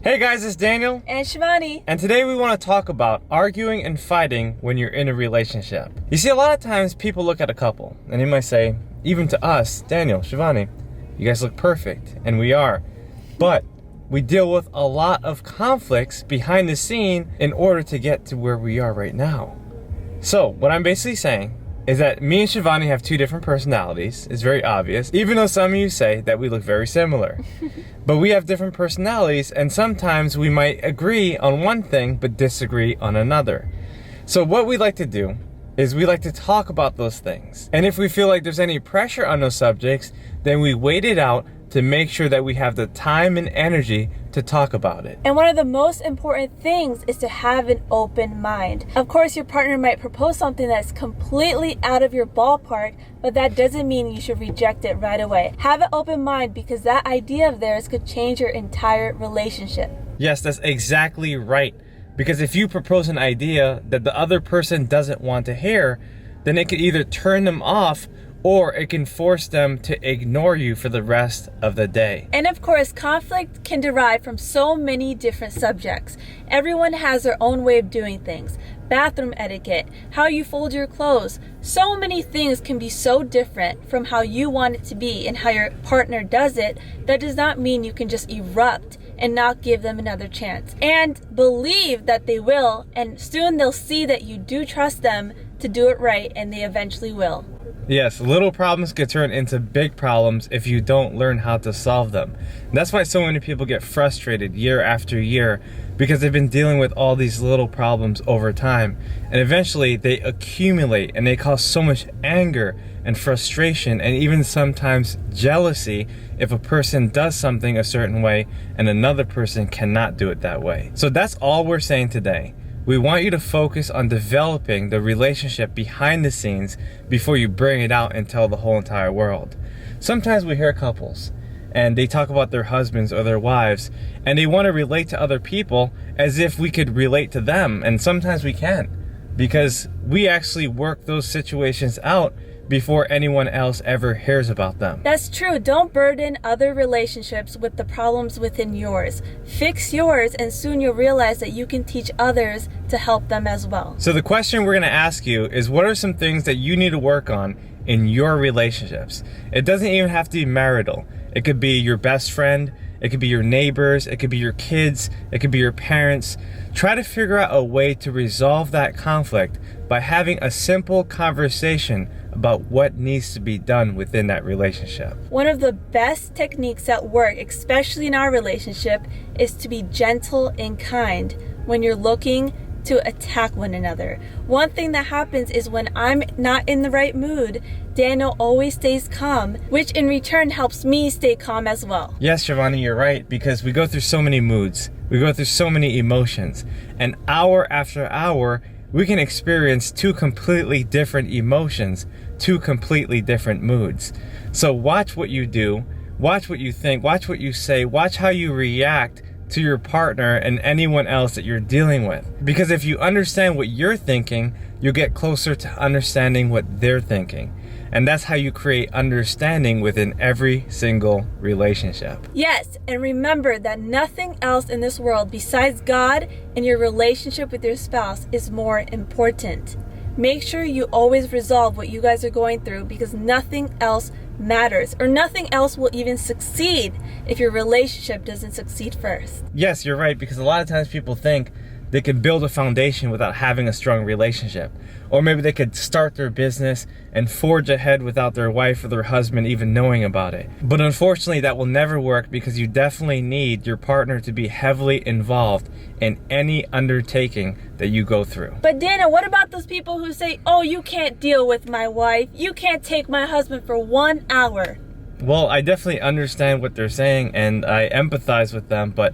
Hey guys, it's Daniel. And Shivanee. And today we want to talk about arguing and fighting when you're in a relationship. You see, a lot of times people look at a couple and they might say, even to us, Daniel, Shivanee, you guys look perfect, and we are. But we deal with a lot of conflicts behind the scene in order to get to where we are right now. So what I'm basically saying is that me and Shivanee have two different personalities. It's very obvious, even though some of you say that we look very similar. But we have different personalities, and sometimes we might agree on one thing but disagree on another. So what we like to do is we like to talk about those things. And if we feel like there's any pressure on those subjects, then we wait it out to make sure that we have the time and energy to talk about it. And one of the most important things is to have an open mind. Of course, your partner might propose something that's completely out of your ballpark, but that doesn't mean you should reject it right away. Have an open mind, because that idea of theirs could change your entire relationship. Yes, that's exactly right. Because if you propose an idea that the other person doesn't want to hear, then it could either turn them off or it can force them to ignore you for the rest of the day. And of course, conflict can derive from so many different subjects. Everyone has their own way of doing things. Bathroom etiquette, how you fold your clothes. So many things can be so different from how you want it to be and how your partner does it. That does not mean you can just erupt and not give them another chance. And believe that they will, and soon they'll see that you do trust them to do it right, and they eventually will. Yes, little problems can turn into big problems if you don't learn how to solve them. And that's why so many people get frustrated year after year, because they've been dealing with all these little problems over time. And eventually they accumulate and they cause so much anger and frustration and even sometimes jealousy if a person does something a certain way and another person cannot do it that way. So that's all we're saying today. We want you to focus on developing the relationship behind the scenes before you bring it out and tell the whole entire world. Sometimes we hear couples and they talk about their husbands or their wives and they want to relate to other people as if we could relate to them, and sometimes we can't, because we actually work those situations out before anyone else ever hears about them. That's true. Don't burden other relationships with the problems within yours. Fix yours, and soon you'll realize that you can teach others to help them as well. So the question we're going to ask you is, what are some things that you need to work on in your relationships? It doesn't even have to be marital. It could be your best friend, it could be your neighbors, it could be your kids, it could be your parents. Try to figure out a way to resolve that conflict by having a simple conversation about what needs to be done within that relationship. One of the best techniques at work, especially in our relationship, is to be gentle and kind when you're looking to attack one another. One thing that happens is when I'm not in the right mood, Daniel always stays calm, which in return helps me stay calm as well. Yes, Shivanee, you're right, because we go through so many moods. We go through so many emotions. And hour after hour, we can experience two completely different emotions, two completely different moods. So watch what you do, watch what you think, watch what you say, watch how you react to your partner and anyone else that you're dealing with. Because if you understand what you're thinking, you'll get closer to understanding what they're thinking. And that's how you create understanding within every single relationship. Yes, and remember that nothing else in this world besides God and your relationship with your spouse is more important. Make sure you always resolve what you guys are going through, because nothing else matters, or nothing else will even succeed if your relationship doesn't succeed first. Yes, you're right, because a lot of times people think they can build a foundation without having a strong relationship. Or maybe they could start their business and forge ahead without their wife or their husband even knowing about it. But unfortunately, that will never work, because you definitely need your partner to be heavily involved in any undertaking that you go through. But Dana, what about those people who say, oh, you can't deal with my wife, you can't take my husband for 1 hour? Well, I definitely understand what they're saying and I empathize with them, but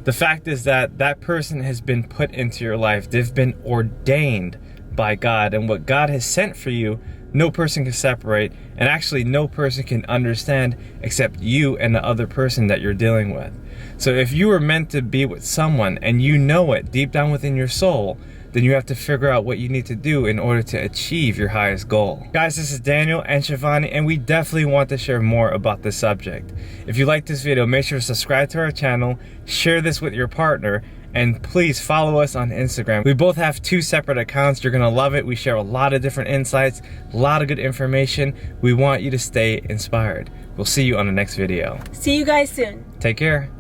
the fact is that that person has been put into your life. They've been ordained by God, and what God has sent for you, no person can separate, and actually no person can understand except you and the other person that you're dealing with. So if you were meant to be with someone and you know it deep down within your soul, then you have to figure out what you need to do in order to achieve your highest goal. Guys, this is Daniel and Shivanee, and we definitely want to share more about this subject. If you like this video, make sure to subscribe to our channel, share this with your partner, and please follow us on Instagram. We both have 2 separate accounts. You're gonna love it. We share a lot of different insights, a lot of good information. We want you to stay inspired. We'll see you on the next video. See you guys soon. Take care.